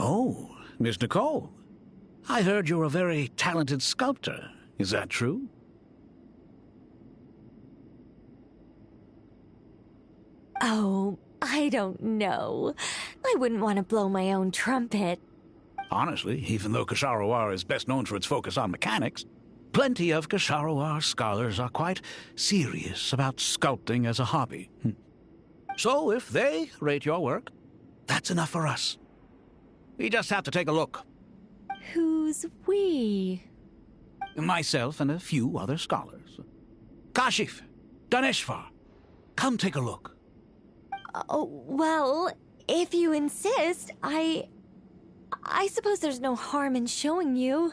Oh, Miss Nicole. I heard you're a very talented sculptor. Is that true? Oh, I don't know. I wouldn't want to blow my own trumpet. Honestly, even though Kasharawar is best known for its focus on mechanics, plenty of Kasharawar scholars are quite serious about sculpting as a hobby. So if they rate your work, that's enough for us. We just have to take a look. Who's we? Myself and a few other scholars. Kashif, Daneshvar, come take a look. Oh, well, if you insist, I suppose there's no harm in showing you.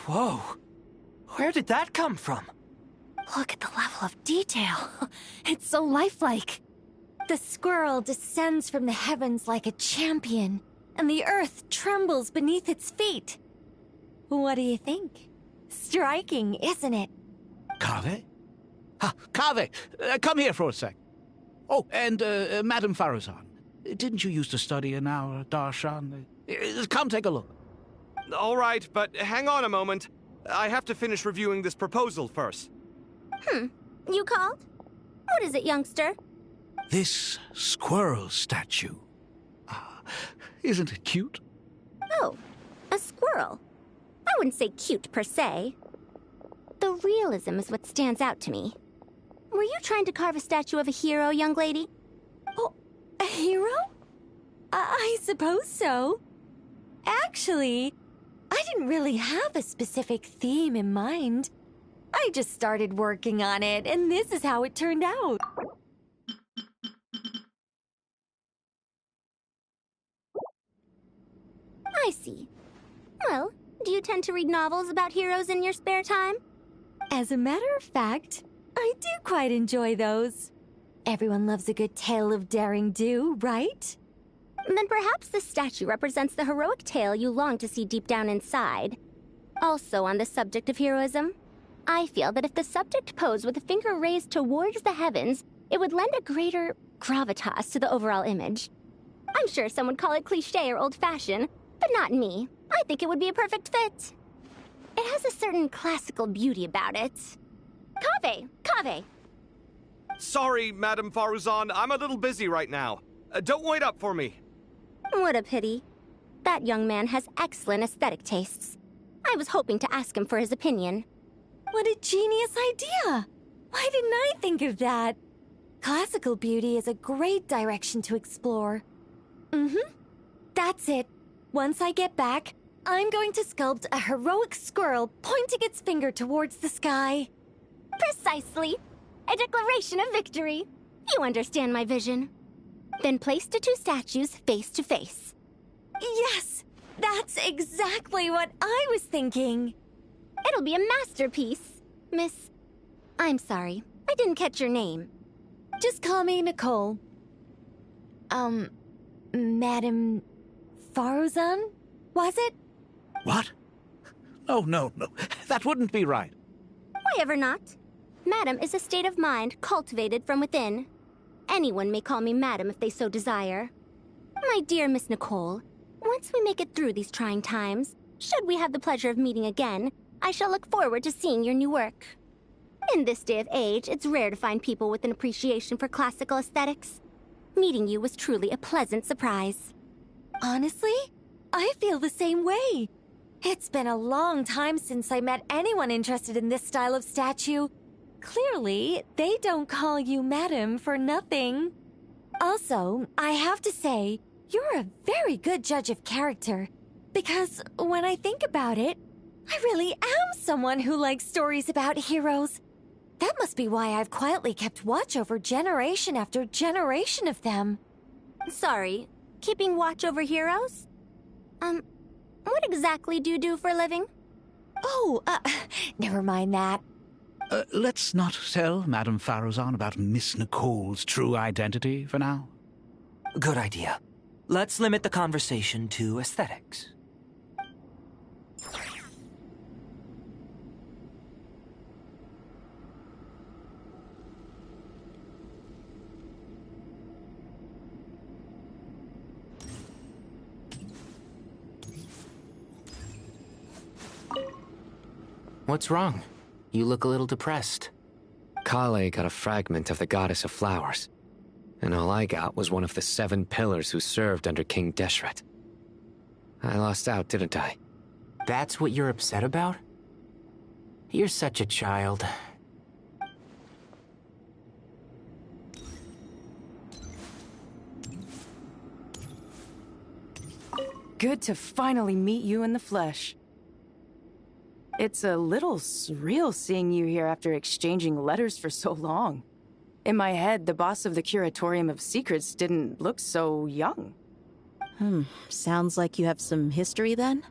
Whoa! Where did that come from? Look at the level of detail. It's so lifelike. The squirrel descends from the heavens like a champion, and the earth trembles beneath its feet. What do you think? Striking, isn't it? Kaveh? Kaveh, come here for a sec. Oh, and Madame Faruzan, didn't you used to study in our darshan? Come take a look. All right, but hang on a moment. I have to finish reviewing this proposal first. You called? What is it, youngster? This squirrel statue. Isn't it cute? Oh, a squirrel. I wouldn't say cute per se. The realism is what stands out to me. Were you trying to carve a statue of a hero, young lady? Oh, a hero? I suppose so. Actually, I didn't really have a specific theme in mind. I just started working on it, and this is how it turned out. I see. Well, do you tend to read novels about heroes in your spare time? As a matter of fact, I do quite enjoy those. Everyone loves a good tale of daring do, right? Then perhaps this statue represents the heroic tale you long to see deep down inside. Also on the subject of heroism, I feel that if the subject posed with a finger raised towards the heavens, it would lend a greater gravitas to the overall image. I'm sure some would call it cliché or old-fashioned, but not me. I think it would be a perfect fit. It has a certain classical beauty about it. Kaveh! Sorry, Madame Faruzan, I'm a little busy right now. Don't wait up for me. What a pity. That young man has excellent aesthetic tastes. I was hoping to ask him for his opinion. What a genius idea! Why didn't I think of that? Classical beauty is a great direction to explore. That's it. Once I get back, I'm going to sculpt a heroic squirrel pointing its finger towards the sky. Precisely. A declaration of victory. You understand my vision. Then place the two statues face to face. Yes! That's exactly what I was thinking. It'll be a masterpiece, Miss... I'm sorry, I didn't catch your name. Just call me Nicole. Madame Faruzan? Was it? What? Oh, no. That wouldn't be right. Why ever not? Madam is a state of mind cultivated from within. Anyone may call me Madam if they so desire. My dear Miss Nicole, once we make it through these trying times, should we have the pleasure of meeting again, I shall look forward to seeing your new work. In this day of age, it's rare to find people with an appreciation for classical aesthetics. Meeting you was truly a pleasant surprise. Honestly, I feel the same way. It's been a long time since I met anyone interested in this style of statue. Clearly, they don't call you Madam for nothing. Also, I have to say, you're a very good judge of character. Because when I think about it, I really am someone who likes stories about heroes. That must be why I've quietly kept watch over generation after generation of them. Sorry, keeping watch over heroes? What exactly do you do for a living? Oh, never mind that. Let's not tell Madame Faruzan about Miss Nicole's true identity for now. Good idea. Let's limit the conversation to aesthetics. What's wrong? You look a little depressed. Kale got a fragment of the Goddess of Flowers, and all I got was one of the 7 pillars who served under King Deshret. I lost out, didn't I? That's what you're upset about? You're such a child. Good to finally meet you in the flesh. It's a little surreal seeing you here after exchanging letters for so long. In my head, the boss of the Curatorium of Secrets didn't look so young. Sounds like you have some history then?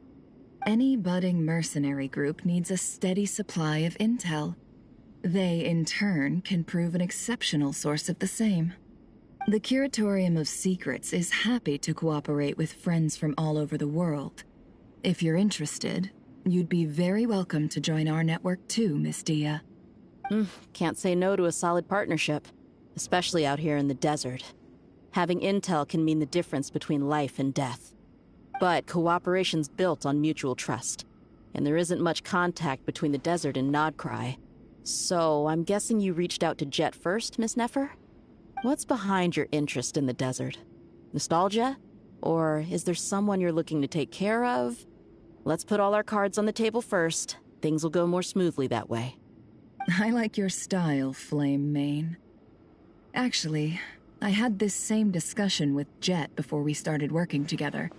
Any budding mercenary group needs a steady supply of intel. They, in turn, can prove an exceptional source of the same. The Curatorium of Secrets is happy to cooperate with friends from all over the world. If you're interested, you'd be very welcome to join our network too, Miss Dia. Can't say no to a solid partnership, especially out here in the desert. Having intel can mean the difference between life and death. But cooperation's built on mutual trust, and there isn't much contact between the desert and Nodcry. So, I'm guessing you reached out to Jet first, Miss Nefer? What's behind your interest in the desert? Nostalgia? Or is there someone you're looking to take care of? Let's put all our cards on the table first. Things will go more smoothly that way. I like your style, Flame Mane. Actually, I had this same discussion with Jet before we started working together.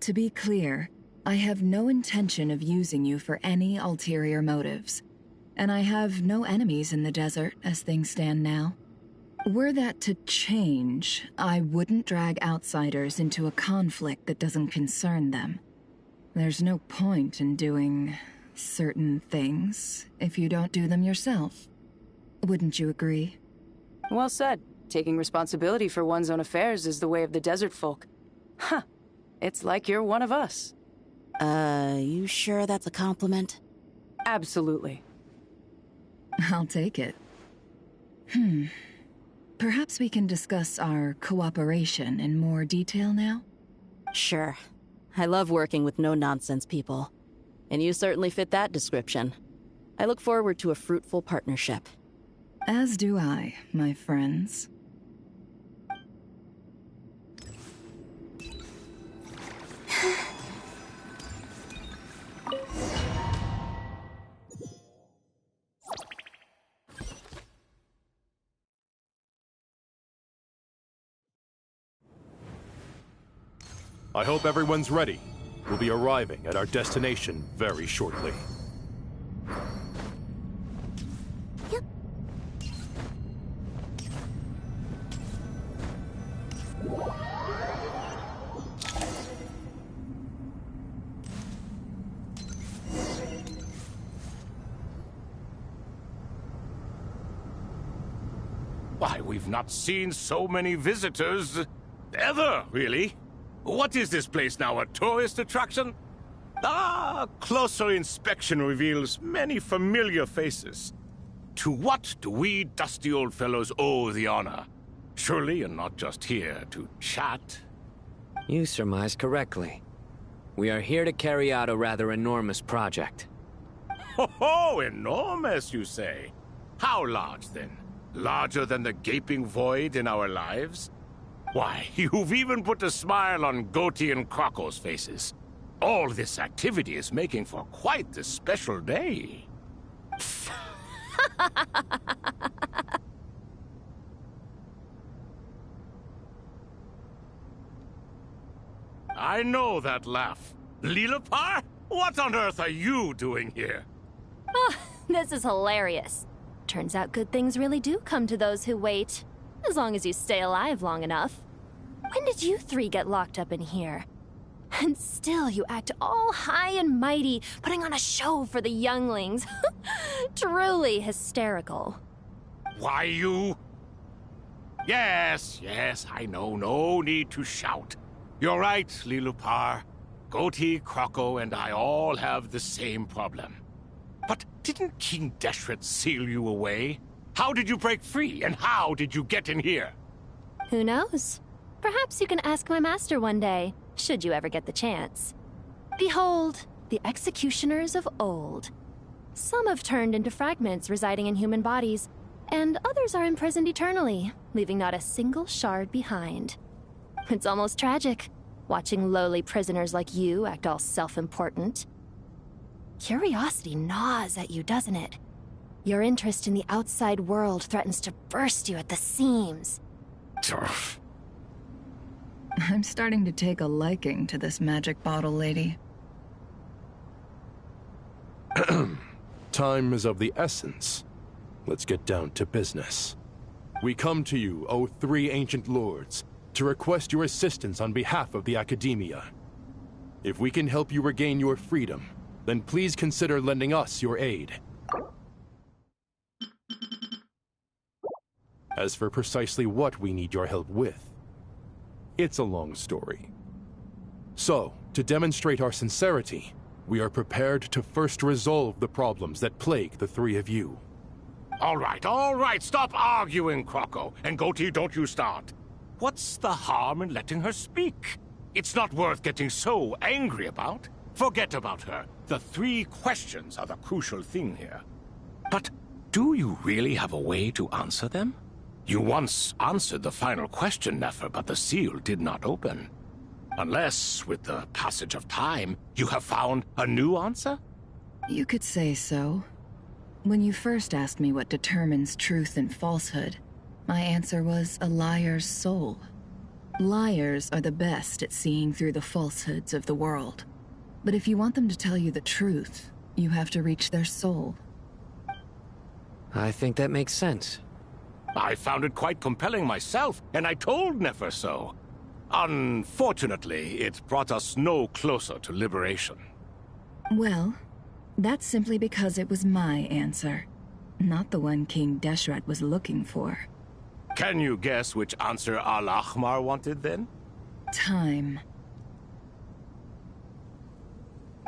To be clear, I have no intention of using you for any ulterior motives. And I have no enemies in the desert as things stand now. Were that to change, I wouldn't drag outsiders into a conflict that doesn't concern them. There's no point in doing certain things if you don't do them yourself. Wouldn't you agree? Well said. Taking responsibility for one's own affairs is the way of the desert folk. Huh. It's like you're one of us. You sure that's a compliment? Absolutely. I'll take it. Perhaps we can discuss our cooperation in more detail now? Sure. I love working with no-nonsense people. And you certainly fit that description. I look forward to a fruitful partnership. As do I, my friends. I hope everyone's ready. We'll be arriving at our destination very shortly. Yep. Why, we've not seen so many visitors ever, really. What is this place now, a tourist attraction? Closer inspection reveals many familiar faces. To what do we dusty old fellows owe the honor? Surely you're not just here to chat. You surmise correctly. We are here to carry out a rather enormous project. Ho, enormous, you say? How large, then? Larger than the gaping void in our lives? Why, you've even put a smile on Goatee and Crocco's faces. All this activity is making for quite the special day. I know that laugh. Lilipar? What on earth are you doing here? Oh, this is hilarious. Turns out good things really do come to those who wait. As long as you stay alive long enough. When did you 3 get locked up in here? And still you act all high and mighty, putting on a show for the younglings. Truly hysterical. Why, you... Yes, I know. No need to shout. You're right, Lilipar. Goatee, Crocco, and I all have the same problem. But didn't King Deshret seal you away? How did you break free, and how did you get in here? Who knows? Perhaps you can ask my master one day, should you ever get the chance. Behold, the executioners of old. Some have turned into fragments residing in human bodies, and others are imprisoned eternally, leaving not a single shard behind. It's almost tragic, watching lowly prisoners like you act all self-important. Curiosity gnaws at you, doesn't it? Your interest in the outside world threatens to burst you at the seams. I'm starting to take a liking to this magic bottle lady. Time is of the essence. Let's get down to business. We come to you, O three ancient lords, to request your assistance on behalf of the Academia. If we can help you regain your freedom, then please consider lending us your aid. As for precisely what we need your help with, it's a long story. So, to demonstrate our sincerity, we are prepared to first resolve the problems that plague the three of you. All right, stop arguing, Croco. And Goatee, don't you start. What's the harm in letting her speak? It's not worth getting so angry about. Forget about her. The three questions are the crucial thing here. But do you really have a way to answer them? You once answered the final question, Nefer, but the seal did not open. Unless, with the passage of time, you have found a new answer? You could say so. When you first asked me what determines truth and falsehood, my answer was a liar's soul. Liars are the best at seeing through the falsehoods of the world. But if you want them to tell you the truth, you have to reach their soul. I think that makes sense. I found it quite compelling myself, and I told Nefer so. Unfortunately, it brought us no closer to liberation. Well, that's simply because it was my answer, not the one King Deshret was looking for. Can you guess which answer Al-Ahmar wanted then? Time.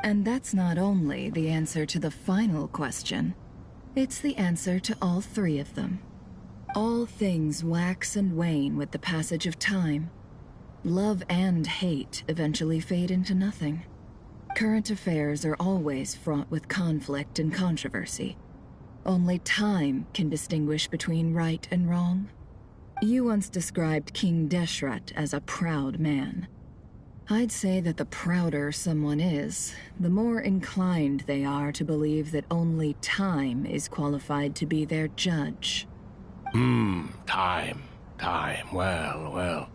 And that's not only the answer to the final question, it's the answer to all three of them. All things wax and wane with the passage of time. Love and hate eventually fade into nothing. Current affairs are always fraught with conflict and controversy. Only time can distinguish between right and wrong. You once described King Deshret as a proud man. I'd say that the prouder someone is, the more inclined they are to believe that only time is qualified to be their judge. Time. Well.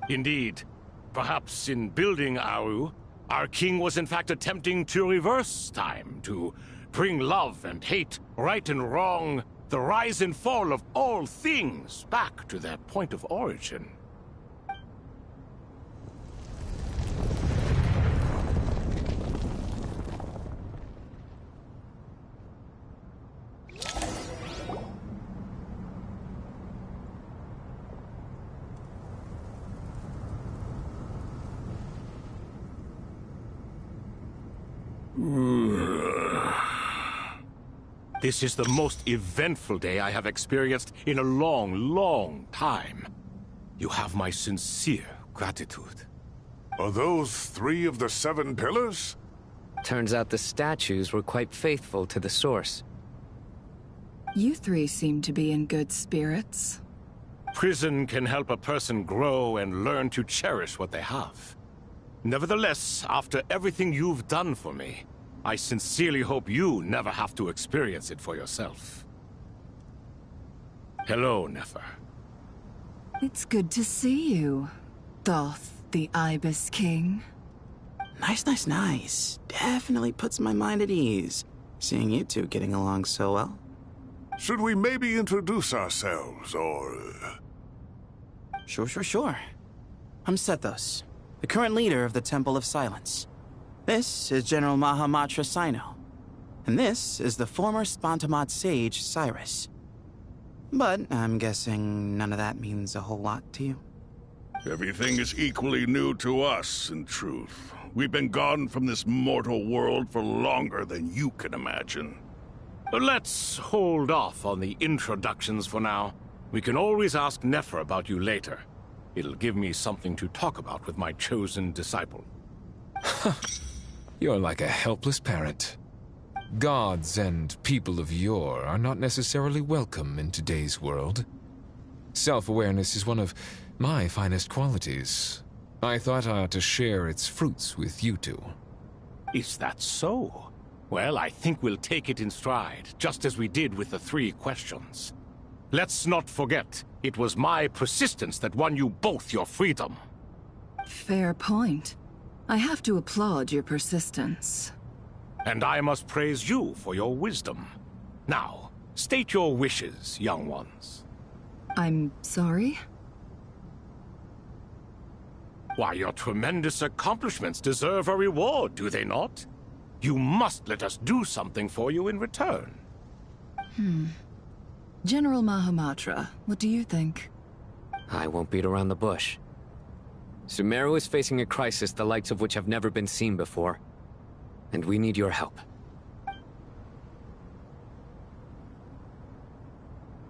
Indeed. Perhaps in building Aru, our king was in fact attempting to reverse time, to bring love and hate, right and wrong, the rise and fall of all things back to their point of origin. This is the most eventful day I have experienced in a long time. You have my sincere gratitude. Are those three of the 7 pillars? Turns out the statues were quite faithful to the source. You three seem to be in good spirits. Prison can help a person grow and learn to cherish what they have. Nevertheless, after everything you've done for me, I sincerely hope you never have to experience it for yourself. Hello, Nefer. It's good to see you, Thoth, the Ibis King. Nice. Definitely puts my mind at ease, seeing you two getting along so well. Should we maybe introduce ourselves, or... Sure. I'm Sethos, the current leader of the Temple of Silence. This is General Mahamatra Sino, and this is the former Spantamat sage, Cyrus. But I'm guessing none of that means a whole lot to you. Everything is equally new to us, in truth. We've been gone from this mortal world for longer than you can imagine. Let's hold off on the introductions for now. We can always ask Nefer about you later. It'll give me something to talk about with my chosen disciple. You're like a helpless parent. Gods and people of yore are not necessarily welcome in today's world. Self-awareness is one of my finest qualities. I thought I ought to share its fruits with you two. Is that so? Well, I think we'll take it in stride, just as we did with the 3 questions. Let's not forget, it was my persistence that won you both your freedom. Fair point. I have to applaud your persistence. And I must praise you for your wisdom. Now, state your wishes, young ones. I'm sorry? Why, your tremendous accomplishments deserve a reward, do they not? You must let us do something for you in return. General Mahamatra, what do you think? I won't beat around the bush. Sumeru is facing a crisis the likes of which have never been seen before. And we need your help.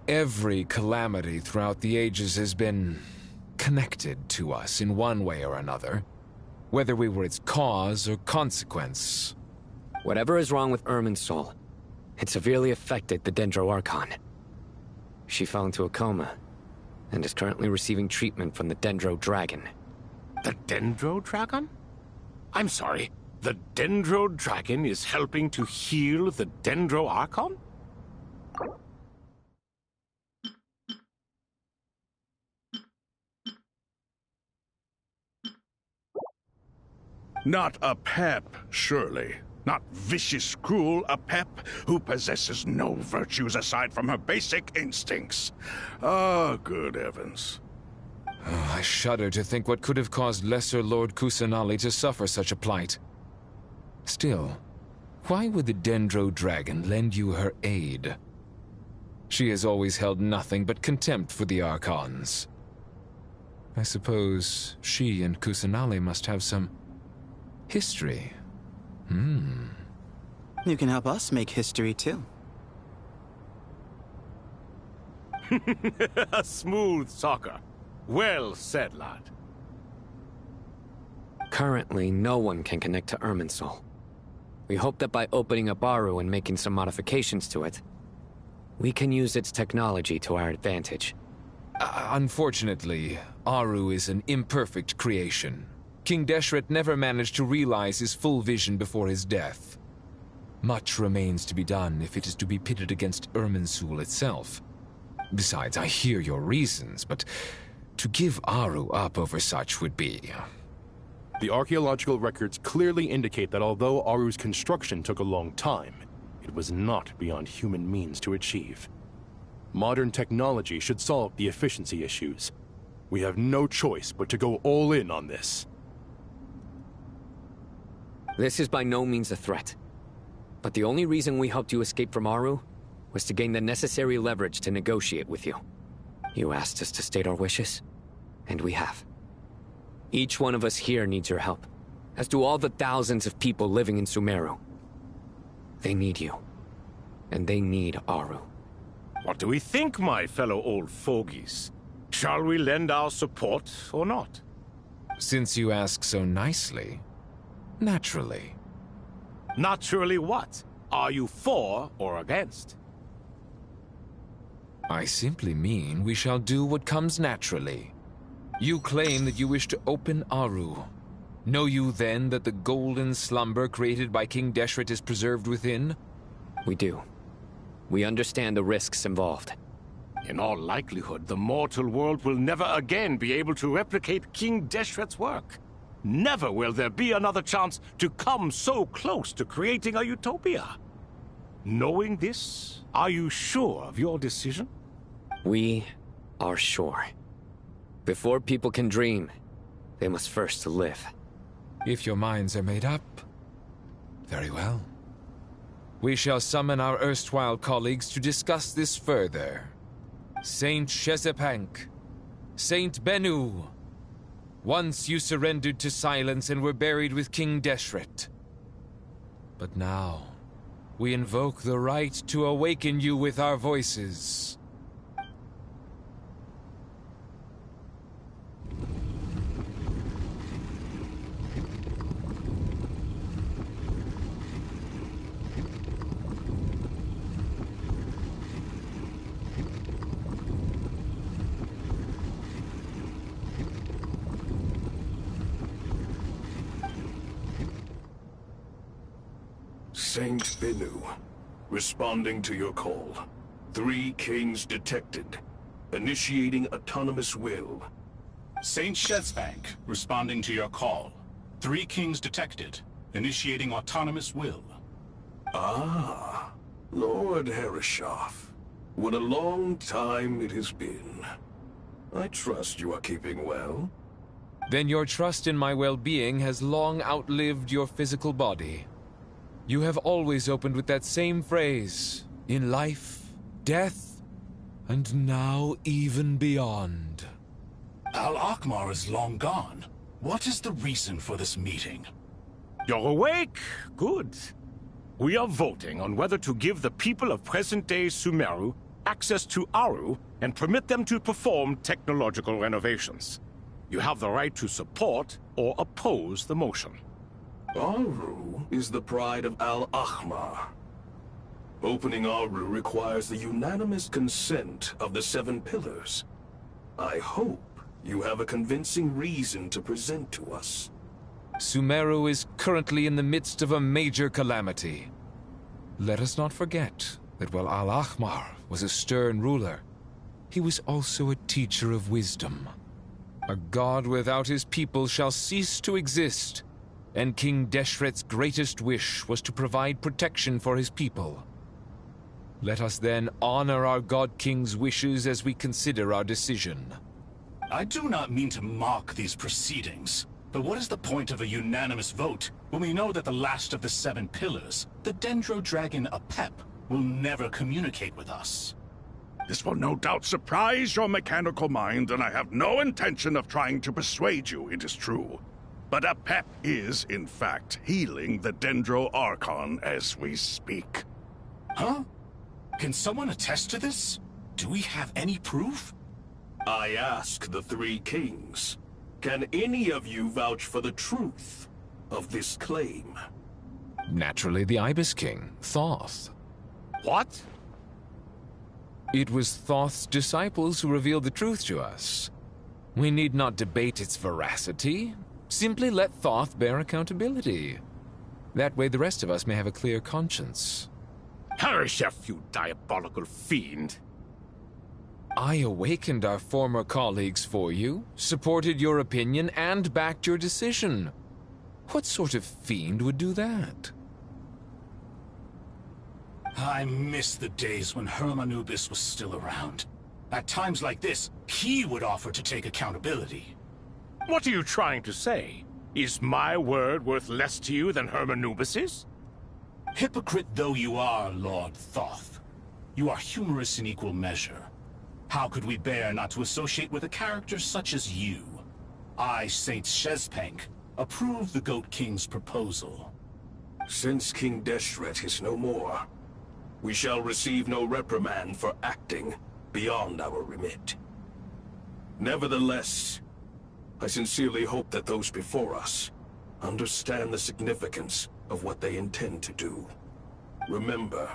Every calamity throughout the ages has been connected to us in one way or another, whether we were its cause or consequence. Whatever is wrong with Irminsul, it severely affected the Dendro Archon. She fell into a coma, and is currently receiving treatment from the Dendro Dragon. The Dendro Dragon? I'm sorry, the Dendro Dragon is helping to heal the Dendro Archon? Not a pep, surely. Not vicious, cruel a pep who possesses no virtues aside from her basic instincts. Ah, good heavens. Oh, I shudder to think what could have caused Lesser Lord Kusanali to suffer such a plight. Still, why would the Dendro Dragon lend you her aid? She has always held nothing but contempt for the Archons. I suppose she and Kusanali must have some history. You can help us make history, too. A smooth soccer. Well said, lad. Currently, no one can connect to Irminsul. We hope that by opening up Aru and making some modifications to it, we can use its technology to our advantage. Unfortunately, Aru is an imperfect creation. King Deshret never managed to realize his full vision before his death. Much remains to be done if it is to be pitted against Irminsul itself. Besides, I hear your reasons, but to give Aru up over such would be... The archaeological records clearly indicate that although Aru's construction took a long time, it was not beyond human means to achieve. Modern technology should solve the efficiency issues. We have no choice but to go all in on this. This is by no means a threat. But the only reason we helped you escape from Aru was to gain the necessary leverage to negotiate with you. You asked us to state our wishes, and we have. Each one of us here needs your help, as do all the thousands of people living in Sumeru. They need you, and they need Aru. What do we think, my fellow old fogies? Shall we lend our support or not? Since you ask so nicely, naturally. Naturally what? Are you for or against? I simply mean we shall do what comes naturally. You claim that you wish to open Aru. Know you then that the golden slumber created by King Deshret is preserved within? We do. We understand the risks involved. In all likelihood, the mortal world will never again be able to replicate King Deshret's work. Never will there be another chance to come so close to creating a utopia. Knowing this, are you sure of your decision? We are sure. Before people can dream, they must first live. If your minds are made up, very well. We shall summon our erstwhile colleagues to discuss this further. Saint Shezepank, Saint Bennu. Once you surrendered to silence and were buried with King Deshret. But now, we invoke the right to awaken you with our voices. Saint Binu, responding to your call. 3 kings detected. Initiating autonomous will. Saint Shezbank, responding to your call. 3 kings detected. Initiating autonomous will. Ah, Lord Herreshoff. What a long time it has been. I trust you are keeping well. Then your trust in my well-being has long outlived your physical body. You have always opened with that same phrase, in life, death, and now even beyond. Al-Akhmar is long gone. What is the reason for this meeting? You're awake? Good. We are voting on whether to give the people of present-day Sumeru access to Aru and permit them to perform technological renovations. You have the right to support or oppose the motion. Aru is the pride of Al-Akhmar. Opening Aru requires the unanimous consent of the 7 pillars. I hope you have a convincing reason to present to us. Sumeru is currently in the midst of a major calamity. Let us not forget that while Al-Akhmar was a stern ruler, he was also a teacher of wisdom. A god without his people shall cease to exist, and King Deshret's greatest wish was to provide protection for his people. Let us then honor our God King's wishes as we consider our decision. I do not mean to mock these proceedings, but what is the point of a unanimous vote when we know that the last of the 7 pillars, the Dendro Dragon Apep, will never communicate with us? This will no doubt surprise your mechanical mind, and I have no intention of trying to persuade you it is true. But Apep is, in fact, healing the Dendro Archon as we speak. Huh? Can someone attest to this? Do we have any proof? I ask the 3 kings. Can any of you vouch for the truth of this claim? Naturally, the Ibis King, Thoth. What? It was Thoth's disciples who revealed the truth to us. We need not debate its veracity. Simply let Thoth bear accountability. That way the rest of us may have a clear conscience. Herreshoff, you diabolical fiend! I awakened our former colleagues for you, supported your opinion, and backed your decision. What sort of fiend would do that? I miss the days when Hermanubis was still around. At times like this, he would offer to take accountability. What are you trying to say? Is my word worth less to you than Hermanubis's? Hypocrite though you are, Lord Thoth, you are humorous in equal measure. How could we bear not to associate with a character such as you? I, Saint Shezpank, approve the Goat King's proposal. Since King Deshret is no more, we shall receive no reprimand for acting beyond our remit. Nevertheless, I sincerely hope that those before us understand the significance of what they intend to do. Remember,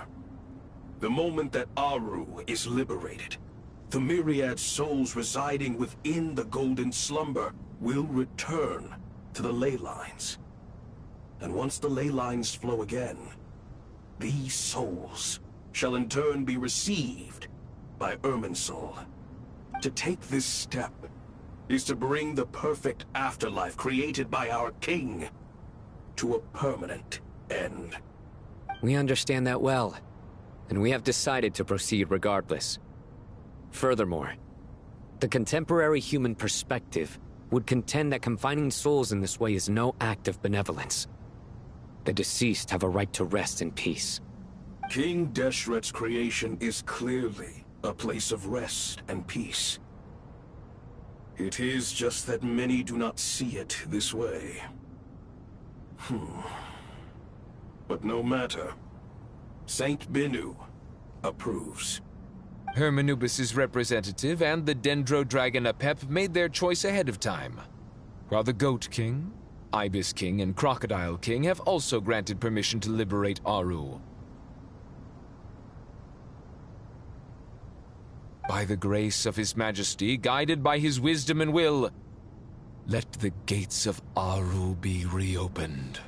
the moment that Aru is liberated, the myriad souls residing within the Golden Slumber will return to the ley lines. And once the ley lines flow again, these souls shall in turn be received by Irminsul. To take this step is to bring the perfect afterlife created by our king to a permanent end. We understand that well, and we have decided to proceed regardless. Furthermore, the contemporary human perspective would contend that confining souls in this way is no act of benevolence. The deceased have a right to rest in peace. King Deshret's creation is clearly a place of rest and peace. It is just that many do not see it this way. But no matter. Saint Binu approves. Hermanubis' representative and the Dendro Dragon Apep made their choice ahead of time, while the Goat King, Ibis King, and Crocodile King have also granted permission to liberate Aru. By the grace of His Majesty, guided by his wisdom and will, let the gates of Aru be reopened.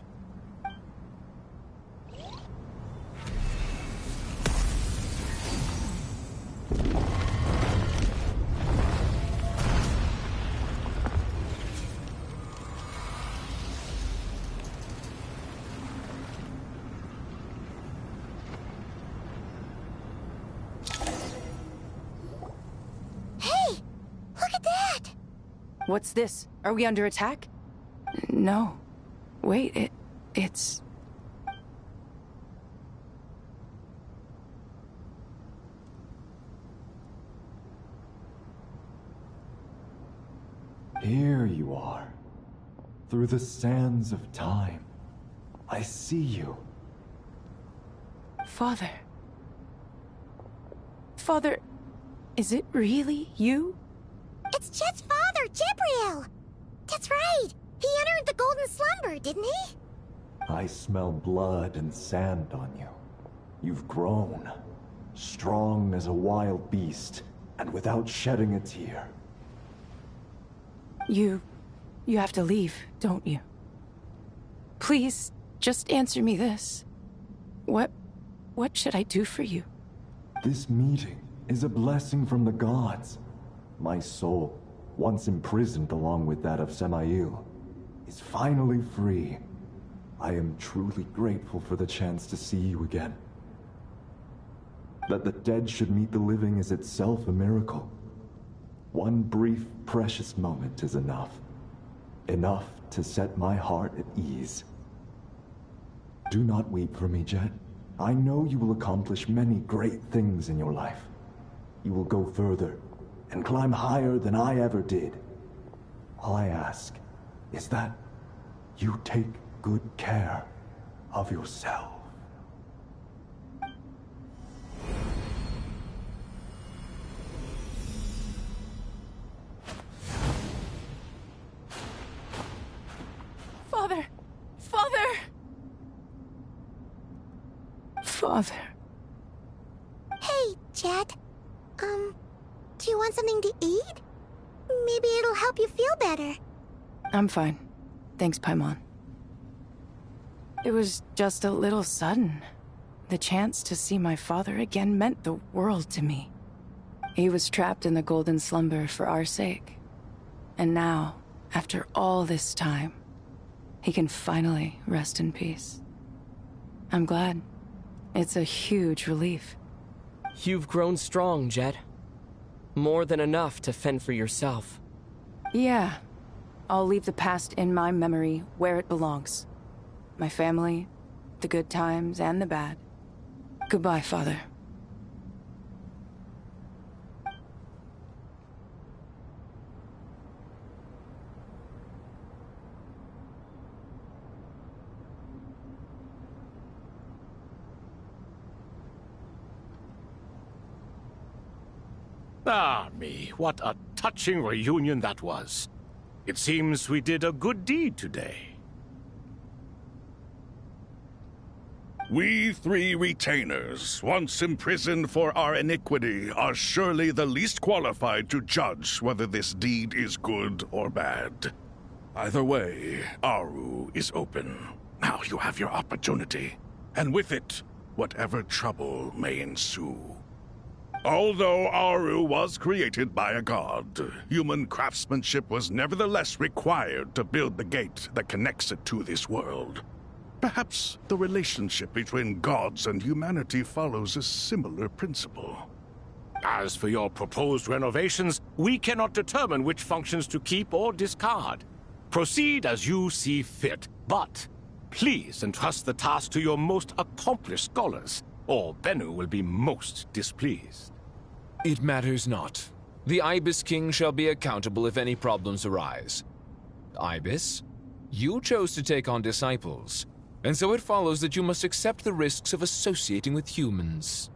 What's this? Are we under attack? No. Wait, it's... Here you are. Through the sands of time. I see you. Father. Father, is it really you? It's Jet's father, Jibriel! That's right! He entered the Golden Slumber, didn't he? I smell blood and sand on you. You've grown. Strong as a wild beast, and without shedding a tear. You have to leave, don't you? Please, just answer me this. What should I do for you? This meeting is a blessing from the gods. My soul, once imprisoned along with that of Samael, is finally free. I am truly grateful for the chance to see you again. That the dead should meet the living is itself a miracle. One brief, precious moment is enough. Enough to set my heart at ease. Do not weep for me, Jet. I know you will accomplish many great things in your life. You will go further and climb higher than I ever did. All I ask is that you take good care of yourself. Father! Father! Father. Hey, Jet. Do you want something to eat? Maybe it'll help you feel better. I'm fine. Thanks, Paimon. It was just a little sudden. The chance to see my father again meant the world to me. He was trapped in the Golden Slumber for our sake. And now, after all this time, he can finally rest in peace. I'm glad. It's a huge relief. You've grown strong, Jet. More than enough to fend for yourself. Yeah. I'll leave the past in my memory where it belongs. My family, the good times and the bad. Goodbye, Father. Ah, me, what a touching reunion that was. It seems we did a good deed today. We three retainers, once imprisoned for our iniquity, are surely the least qualified to judge whether this deed is good or bad. Either way, Aru is open. Now you have your opportunity, and with it, whatever trouble may ensue. Although Aru was created by a god, human craftsmanship was nevertheless required to build the gate that connects it to this world. Perhaps the relationship between gods and humanity follows a similar principle. As for your proposed renovations, we cannot determine which functions to keep or discard. Proceed as you see fit, but please entrust the task to your most accomplished scholars, or Bennu will be most displeased. It matters not. The Ibis King shall be accountable if any problems arise. Ibis, you chose to take on disciples, and so it follows that you must accept the risks of associating with humans.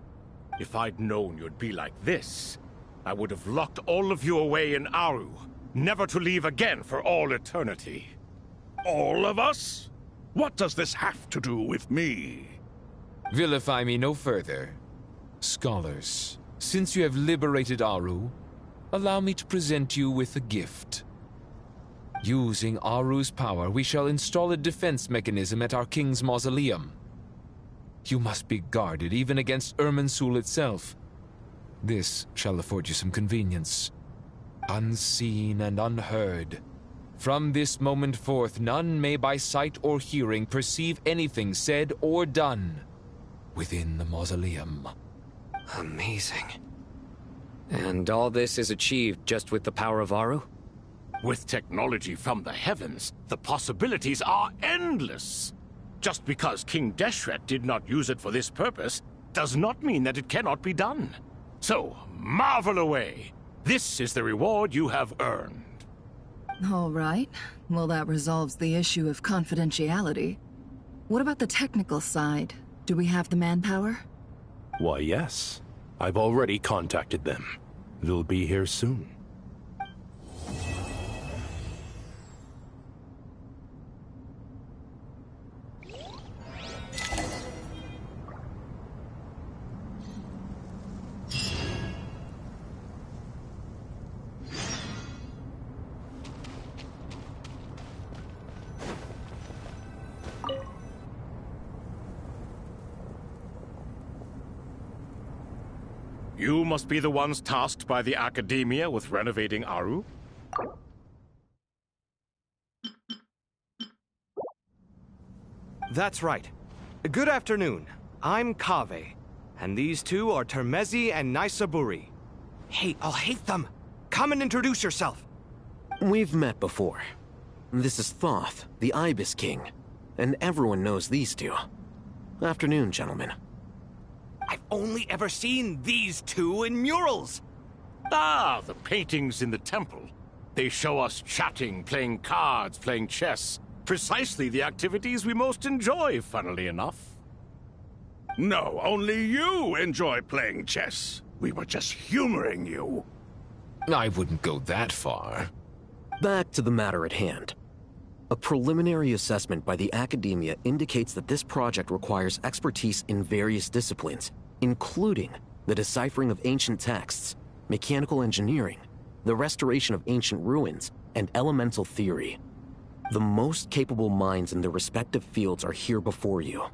If I'd known you'd be like this, I would have locked all of you away in Aru, never to leave again for all eternity. All of us? What does this have to do with me? Vilify me no further. Scholars, since you have liberated Aru, allow me to present you with a gift. Using Aru's power, we shall install a defense mechanism at our king's mausoleum. You must be guarded even against Irminsul itself. This shall afford you some convenience. Unseen and unheard. From this moment forth, none may by sight or hearing perceive anything said or done within the mausoleum. Amazing. And all this is achieved just with the power of Aru? With technology from the heavens, the possibilities are endless. Just because King Deshret did not use it for this purpose does not mean that it cannot be done. So, marvel away. This is the reward you have earned. All right. Well, that resolves the issue of confidentiality. What about the technical side? Do we have the manpower? Why, yes. I've already contacted them. They'll be here soon. You must be the ones tasked by the Academia with renovating Aru? That's right. Good afternoon. I'm Kaveh, and these two are Termezi and Naisaburi. Hey, I'll hate them. Come and introduce yourself. We've met before. This is Thoth, the Ibis King, and everyone knows these two. Afternoon, gentlemen. I've only ever seen these two in murals. Ah, the paintings in the temple. They show us chatting, playing cards, playing chess. Precisely the activities we most enjoy, funnily enough. No, only you enjoy playing chess. We were just humoring you. I wouldn't go that far. Back to the matter at hand. A preliminary assessment by the Academia indicates that this project requires expertise in various disciplines, including the deciphering of ancient texts, mechanical engineering, the restoration of ancient ruins, and elemental theory. The most capable minds in their respective fields are here before you.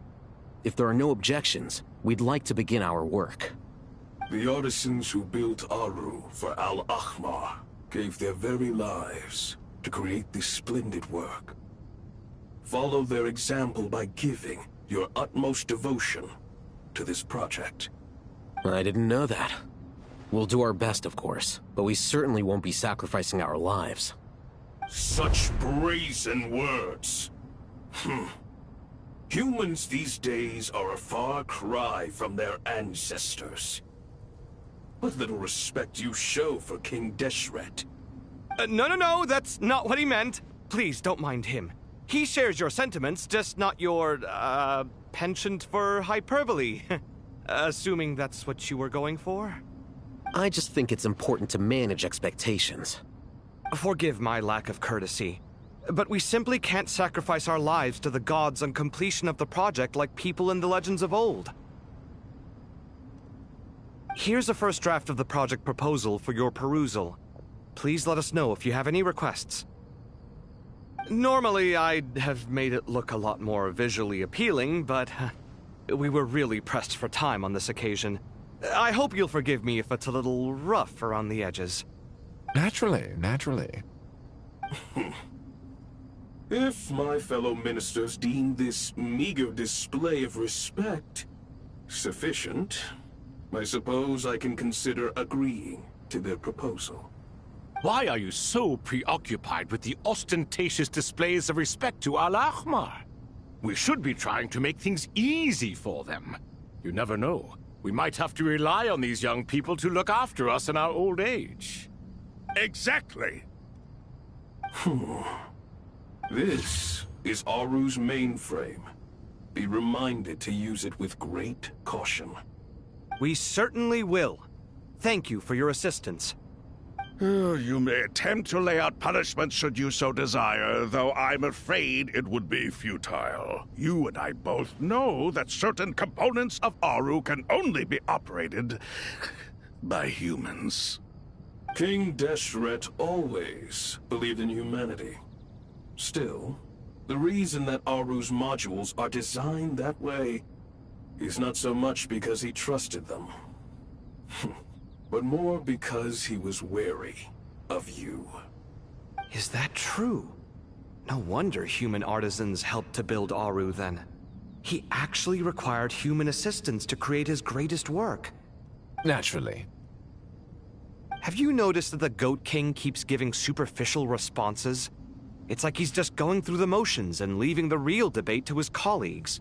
If there are no objections, we'd like to begin our work. The artisans who built Aru for Al-Ahmar gave their very lives to create this splendid work. Follow their example by giving your utmost devotion to this project. I didn't know that. We'll do our best, of course, but we certainly won't be sacrificing our lives. Such brazen words. Humans these days are a far cry from their ancestors. What little respect you show for King Deshret. No, that's not what he meant. Please, don't mind him. He shares your sentiments, just not your, penchant for hyperbole. Assuming that's what you were going for? I just think it's important to manage expectations. Forgive my lack of courtesy, but we simply can't sacrifice our lives to the gods on completion of the project like people in the legends of old. Here's a first draft of the project proposal for your perusal. Please let us know if you have any requests. Normally, I'd have made it look a lot more visually appealing, but we were really pressed for time on this occasion. I hope you'll forgive me if it's a little rough around the edges. Naturally. If my fellow ministers deem this meager display of respect sufficient, I suppose I can consider agreeing to their proposal. Why are you so preoccupied with the ostentatious displays of respect to Al-Ahmar? We should be trying to make things easy for them. You never know. We might have to rely on these young people to look after us in our old age. Exactly. This is Aru's mainframe. Be reminded to use it with great caution. We certainly will. Thank you for your assistance. You may attempt to lay out punishment should you so desire, though I'm afraid it would be futile. You and I both know that certain components of Aru can only be operated by humans. King Deshret always believed in humanity. Still, the reason that Aru's modules are designed that way is not so much because he trusted them, but more because he was wary of you. Is that true? No wonder human artisans helped to build Aru then. He actually required human assistance to create his greatest work. Naturally. have you noticed that the Goat King keeps giving superficial responses? It's like he's just going through the motions and leaving the real debate to his colleagues.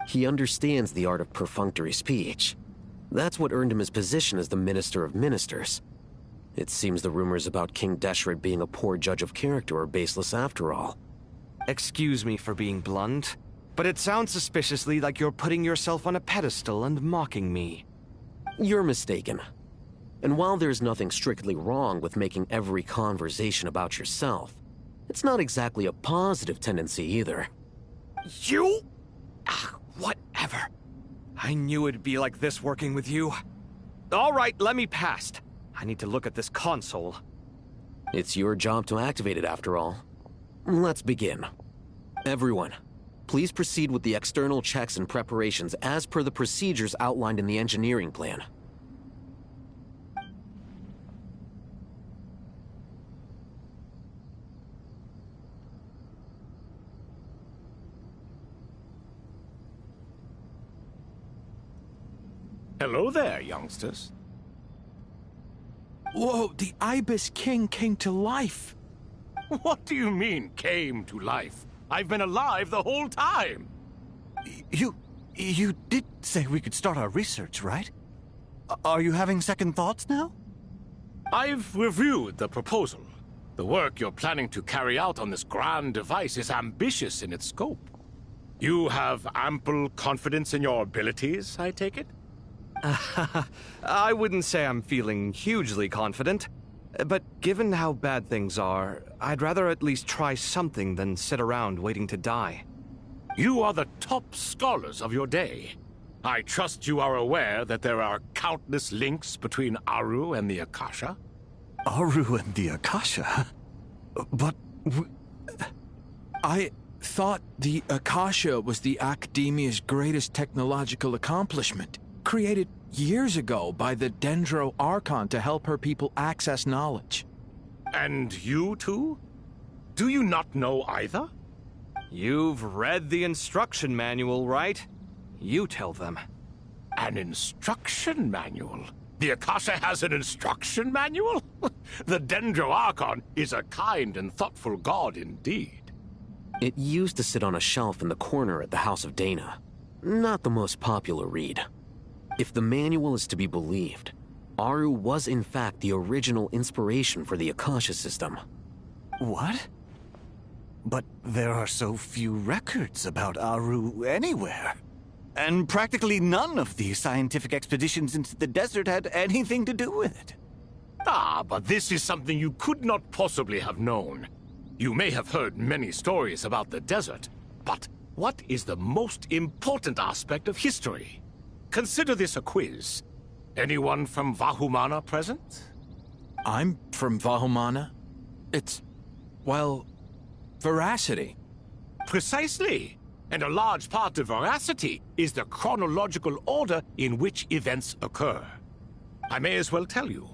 He understands the art of perfunctory speech. That's what earned him his position as the Minister of Ministers. It seems the rumors about King Deshret being a poor judge of character are baseless after all. Excuse me for being blunt, but it sounds suspiciously like you're putting yourself on a pedestal and mocking me. You're mistaken. And while there's nothing strictly wrong with making every conversation about yourself, it's not exactly a positive tendency either. You? Whatever. I knew it'd be like this working with you. All right, let me past. I need to look at this console. It's your job to activate it after all. Let's begin. Everyone, please proceed with the external checks and preparations as per the procedures outlined in the engineering plan. Hello there, youngsters. Whoa, the Ibis King came to life. What do you mean, came to life? I've been alive the whole time. You did say we could start our research, right? Are you having second thoughts now? I've reviewed the proposal. The work you're planning to carry out on this grand device is ambitious in its scope. You have ample confidence in your abilities, I take it? I wouldn't say I'm feeling hugely confident, but given how bad things are, I'd rather at least try something than sit around waiting to die. You are the top scholars of your day. I trust you are aware that there are countless links between Aru and the Akasha? Aru and the Akasha? But... I thought the Akasha was the Academia's greatest technological accomplishment. Created years ago by the Dendro Archon to help her people access knowledge. And you too? Do you not know either? You've read the instruction manual, right? You tell them. An instruction manual? The Akasha has an instruction manual? The Dendro Archon is a kind and thoughtful god indeed. It used to sit on a shelf in the corner at the House of Dana. Not the most popular read. If the manual is to be believed, Aru was in fact the original inspiration for the Akasha system. What? But there are so few records about Aru anywhere. And practically none of these scientific expeditions into the desert had anything to do with it. Ah, but this is something you could not possibly have known. You may have heard many stories about the desert, but what is the most important aspect of history? Consider this a quiz. Anyone from Vahumana present? I'm from Vahumana. It's, well, veracity. Precisely. And a large part of veracity is the chronological order in which events occur. I may as well tell you.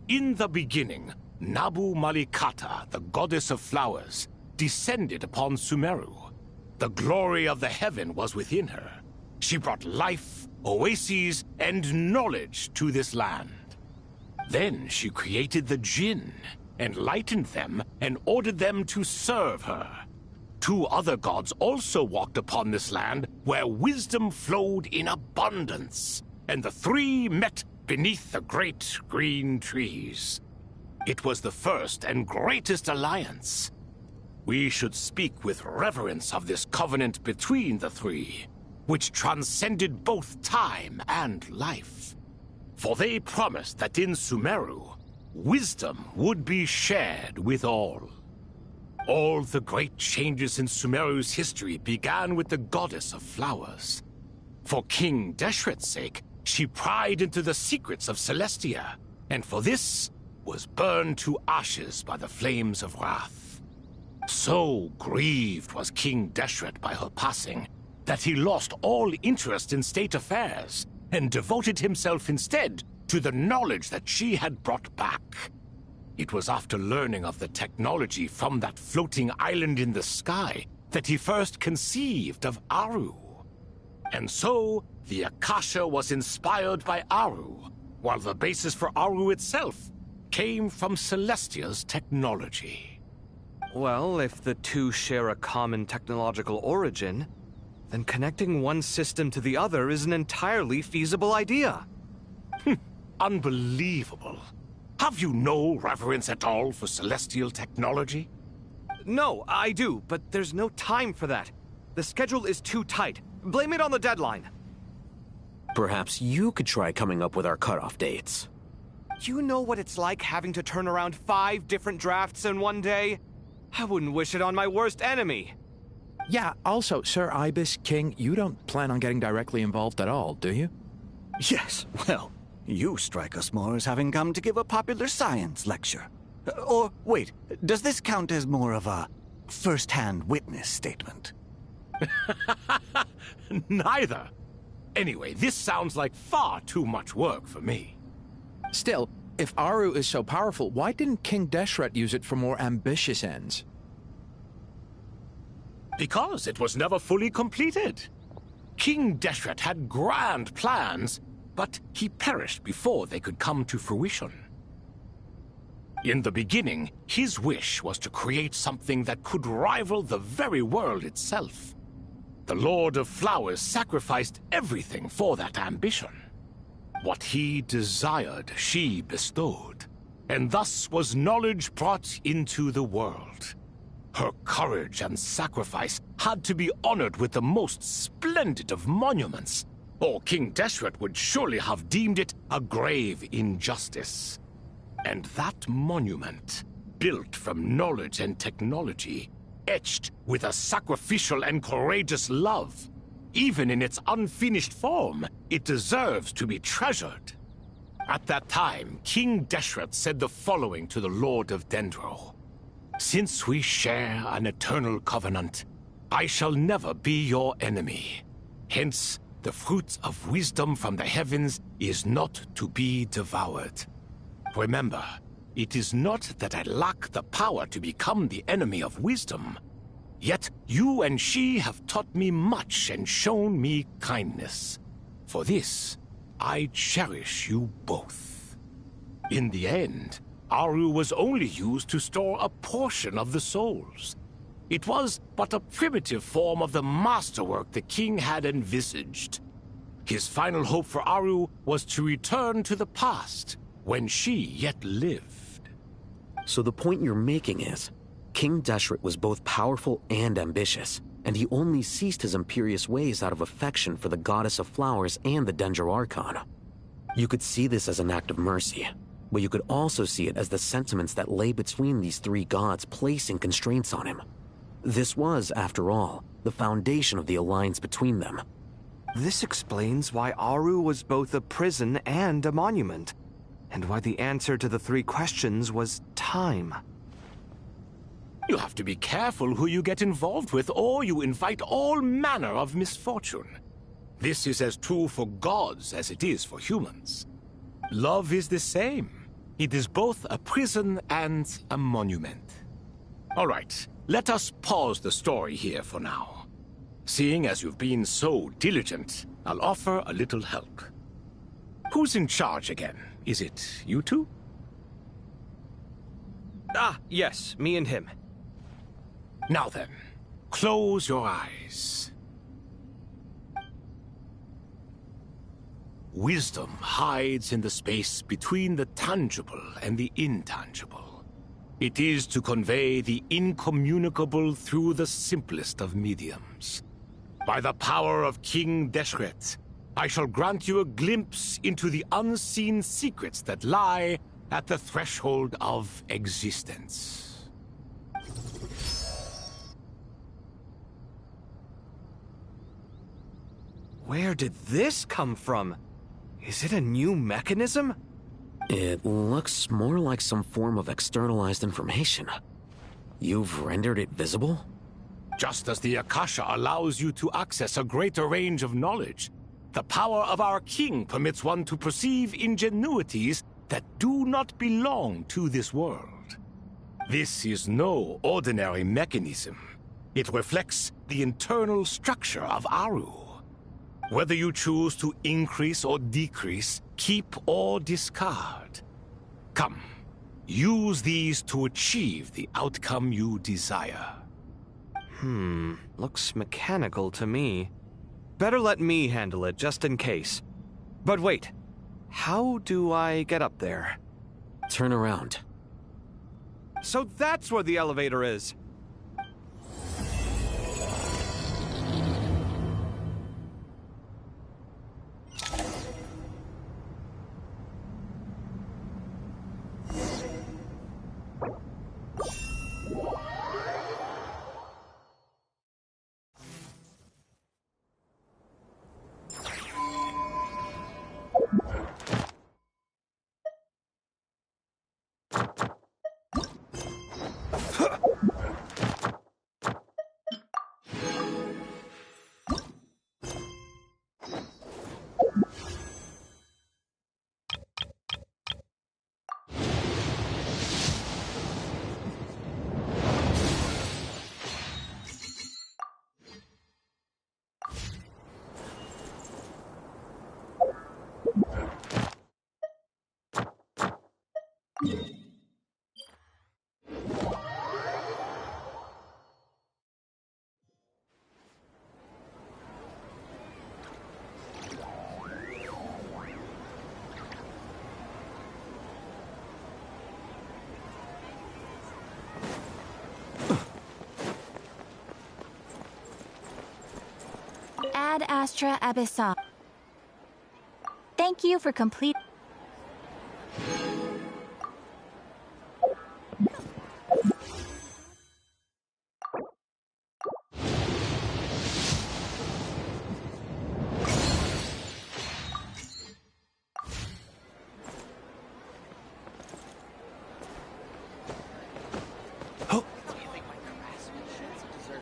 In the beginning, Nabu Malikata, the goddess of flowers, descended upon Sumeru. The glory of the heaven was within her. She brought life, oases, and knowledge to this land. Then she created the Jinn, enlightened them, and ordered them to serve her. 2 other gods also walked upon this land where wisdom flowed in abundance, and the 3 met beneath the great green trees. It was the first and greatest alliance. We should speak with reverence of this covenant between the 3, which transcended both time and life. For they promised that in Sumeru, wisdom would be shared with all. All the great changes in Sumeru's history began with the goddess of flowers. For King Deshret's sake, she pried into the secrets of Celestia, and for this was burned to ashes by the flames of wrath. So grieved was King Deshret by her passing, that he lost all interest in state affairs, and devoted himself instead to the knowledge that she had brought back. It was after learning of the technology from that floating island in the sky that he first conceived of Aru. And so, the Akasha was inspired by Aru, while the basis for Aru itself came from Celestia's technology. Well, if the two share a common technological origin, then connecting one system to the other is an entirely feasible idea. Unbelievable. Have you no reverence at all for celestial technology? No, I do, but there's no time for that. The schedule is too tight. Blame it on the deadline. Perhaps you could try coming up with our cutoff dates. You know what it's like having to turn around 5 different drafts in one day? I wouldn't wish it on my worst enemy. Yeah, also, Sir Ibis, King, you don't plan on getting directly involved at all, do you? Yes, well, you strike us more as having come to give a popular science lecture. Or, wait, does this count as more of a first-hand witness statement? Neither. Anyway, this sounds like far too much work for me. Still, if Aru is so powerful, why didn't King Deshret use it for more ambitious ends? Because it was never fully completed. King Deshret had grand plans, but he perished before they could come to fruition. In the beginning, his wish was to create something that could rival the very world itself. The Lord of Flowers sacrificed everything for that ambition. What he desired, she bestowed, and thus was knowledge brought into the world. Her courage and sacrifice had to be honored with the most splendid of monuments, or King Deshret would surely have deemed it a grave injustice. And that monument, built from knowledge and technology, etched with a sacrificial and courageous love, even in its unfinished form, it deserves to be treasured. At that time, King Deshret said the following to the Lord of Dendro. Since we share an eternal covenant, I shall never be your enemy. Hence, the fruit of wisdom from the heavens is not to be devoured. Remember, it is not that I lack the power to become the enemy of wisdom. Yet you and she have taught me much and shown me kindness. For this, I cherish you both. In the end, Aru was only used to store a portion of the souls. It was but a primitive form of the masterwork the king had envisaged. His final hope for Aru was to return to the past, when she yet lived. So the point you're making is, King Deshret was both powerful and ambitious, and he only ceased his imperious ways out of affection for the Goddess of Flowers and the Dendro Archon. You could see this as an act of mercy, but you could also see it as the sentiments that lay between these three gods placing constraints on him. This was, after all, the foundation of the alliance between them. This explains why Aru was both a prison and a monument, and why the answer to the 3 questions was time. You have to be careful who you get involved with, or you invite all manner of misfortune. This is as true for gods as it is for humans. Love is the same. It is both a prison and a monument. All right, let us pause the story here for now. Seeing as you've been so diligent, I'll offer a little help. Who's in charge again? Is it you two? Ah, yes, me and him. Now then, close your eyes. Wisdom hides in the space between the tangible and the intangible. It is to convey the incommunicable through the simplest of mediums. By the power of King Deshret, I shall grant you a glimpse into the unseen secrets that lie at the threshold of existence. Where did this come from? Is it a new mechanism? It looks more like some form of externalized information. You've rendered it visible? Just as the Akasha allows you to access a greater range of knowledge, the power of our king permits one to perceive ingenuities that do not belong to this world. This is no ordinary mechanism. It reflects the internal structure of Aru. Whether you choose to increase or decrease, keep or discard. Come, Use these to achieve the outcome you desire. Looks mechanical to me. Better let me handle it, just in case. But wait, how do I get up there? Turn around. So that's where the elevator is. Ad Astra Abyssal. Thank you for complete.